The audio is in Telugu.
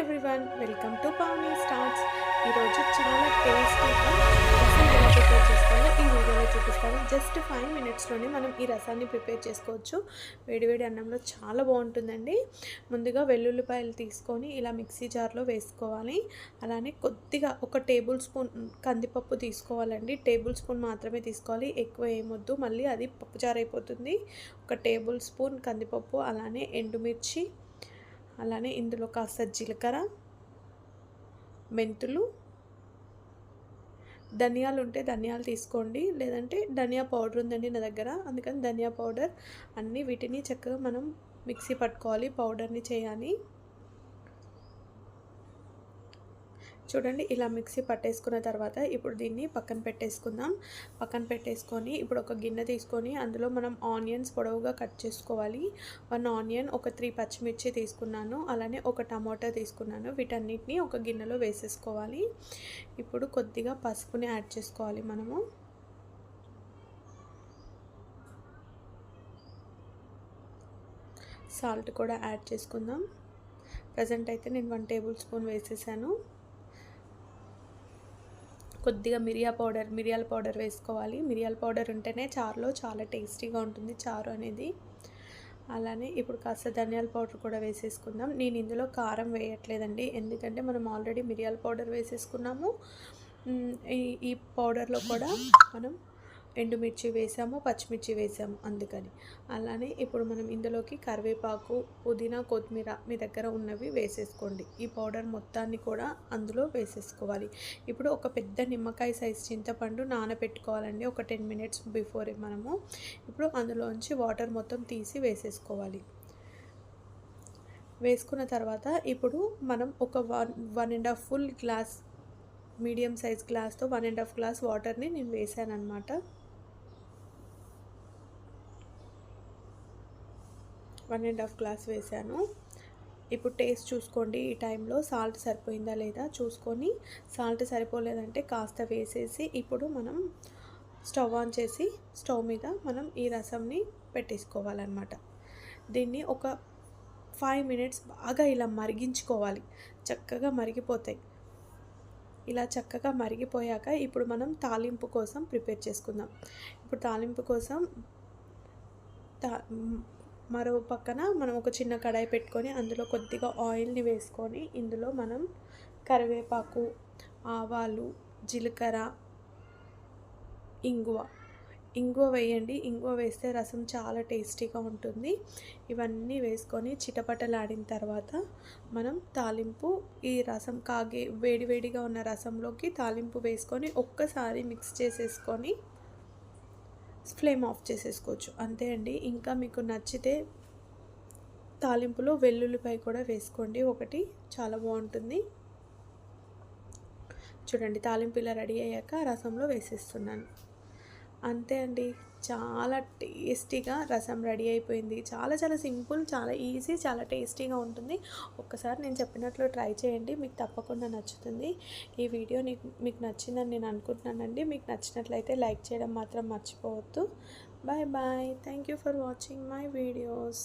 Everyone, welcome to Pavani starts. ఈరోజు చాలా టేస్టీగా రసం ఎలా ప్రిపేర్ చేసుకోవాలో ఈ వీడియోలో చూపిస్తాను. జస్ట్ 5 మినిట్స్లోనే మనం ఈ రసాన్ని ప్రిపేర్ చేసుకోవచ్చు. వేడివేడి అన్నంలో చాలా బాగుంటుందండి. ముందుగా వెల్లుల్లిపాయలు తీసుకొని ఇలా మిక్సీ జార్లో వేసుకోవాలి. అలానే కొద్దిగా ఒక టేబుల్ స్పూన్ కందిపప్పు తీసుకోవాలండి. టేబుల్ స్పూన్ మాత్రమే తీసుకోవాలి, ఎక్కువ ఏమొద్దు, మళ్ళీ అది పప్పుచారు అయిపోతుంది. ఒక టేబుల్ స్పూన్ కందిపప్పు, అలానే ఎండుమిర్చి, అలానే ఇందులో కాస్త జీలకర్ర, మెంతులు, ధనియాలు ఉంటే ధనియాలు తీసుకోండి, లేదంటే ధనియా పౌడర్ ఉందండి నా దగ్గర, అందుకని ధనియా పౌడర్. అన్నీ వీటిని చక్కగా మనం మిక్సీ పట్టుకోవాలి, పౌడర్ని చేయాలి. చూడండి, ఇలా మిక్సీ పట్టేసుకున్న తర్వాత ఇప్పుడు దీన్ని పక్కన పెట్టేసుకుందాం. పక్కన పెట్టేసుకొని ఇప్పుడు ఒక గిన్నె తీసుకొని అందులో మనం ఆనియన్స్ పొడవుగా కట్ చేసుకోవాలి. 1 ఆనియన్, ఒక 3 పచ్చిమిర్చి తీసుకున్నాను, అలానే ఒక టమాటా తీసుకున్నాను. వీటన్నిటిని ఒక గిన్నెలో వేసేసుకోవాలి. ఇప్పుడు కొద్దిగా పసుపుని యాడ్ చేసుకోవాలి మనము. సాల్ట్ కూడా యాడ్ చేసుకుందాం. ప్రజెంట్ అయితే నేను 1 టేబుల్ స్పూన్ వేసేసాను. కొద్దిగా మిరియాల పౌడర్ వేసుకోవాలి. మిరియాల పౌడర్ ఉంటేనే చారులో చాలా టేస్టీగా ఉంటుంది చారు అనేది. అలానే ఇప్పుడు కాస్త ధనియాల పౌడర్ కూడా వేసేసుకుందాం. నేను ఇందులో కారం వేయట్లేదండి, ఎందుకంటే మనం ఆల్రెడీ మిరియాల పౌడర్ వేసేసుకున్నాము. ఈ పౌడర్లో కూడా మనం ఎండుమిర్చి వేసాము, పచ్చిమిర్చి వేసాము, అందుకని. అలానే ఇప్పుడు మనం ఇందులోకి కరివేపాకు, పుదీనా, కొత్తిమీర మీ దగ్గర ఉన్నవి వేసేసుకోండి. ఈ పౌడర్ మొత్తాన్ని కూడా అందులో వేసేసుకోవాలి. ఇప్పుడు ఒక పెద్ద నిమ్మకాయ సైజ్ చింతపండు నానబెట్టుకోవాలండి, ఒక 10 మినిట్స్ బిఫోర్ మనము. ఇప్పుడు అందులోంచి వాటర్ మొత్తం తీసి వేసేసుకోవాలి. వేసుకున్న తర్వాత ఇప్పుడు మనం ఒక 1.5 ఫుల్ గ్లాస్, మీడియం సైజ్ గ్లాస్తో 1.5 గ్లాస్ వాటర్ని నేను వేసాను అనమాట. 1.5 గ్లాస్ వేసాను. ఇప్పుడు టేస్ట్ చూసుకోండి. ఈ టైంలో సాల్ట్ సరిపోయిందా లేదా చూసుకొని, సాల్ట్ సరిపోలేదంటే కాస్త వేసేసి ఇప్పుడు మనం స్టవ్ ఆన్ చేసి స్టవ్ మీద మనం ఈ రసంని పెట్టేసుకోవాలన్నమాట. దీన్ని ఒక 5 మినిట్స్ బాగా ఇలా మరిగించుకోవాలి. చక్కగా మరిగిపోతాయి. ఇలా చక్కగా మరిగిపోయాక ఇప్పుడు మనం తాలింపు కోసం ప్రిపేర్ చేసుకుందాం. ఇప్పుడు తాలింపు కోసం మరో పక్కన మనం ఒక చిన్న కడాయి పెట్టుకొని అందులో కొద్దిగా ఆయిల్ని వేసుకొని ఇందులో మనం కరివేపాకు, ఆవాలు, జీలకర్ర, ఇంగువ వేయండి. ఇంగువ వేస్తే రసం చాలా టేస్టీగా ఉంటుంది. ఇవన్నీ వేసుకొని చిటపటలాడిన తర్వాత మనం తాలింపు, ఈ రసం వేడివేడిగా ఉన్న రసంలోకి తాలింపు వేసుకొని ఒక్కసారి మిక్స్ చేసేసుకొని ఫ్లేమ్ ఆఫ్ చేసేసుకోవచ్చు. అంతే అండి. ఇంకా మీకు నచ్చితే తాలింపులో వెల్లుల్లిపాయ కూడా వేసుకోండి ఒకటి, చాలా బాగుంటుంది. చూడండి, తాలింపు ఇలా రెడీ అయ్యాక రసంలో వేసేస్తున్నాను. అంతే అండి, చాలా టేస్టీగా రసం రెడీ అయిపోయింది. చాలా చాలా సింపుల్, చాలా ఈజీ, చాలా టేస్టీగా ఉంటుంది. ఒక్కసారి నేను చెప్పినట్లు ట్రై చేయండి, మీకు తప్పకుండా నచ్చుతుంది. ఈ వీడియో మీకు నచ్చిందని నేను అనుకుంటున్నానండి. మీకు నచ్చినట్లయితే లైక్ చేయడం మాత్రం మర్చిపోవద్దు. Bye bye. Thank you for watching my videos.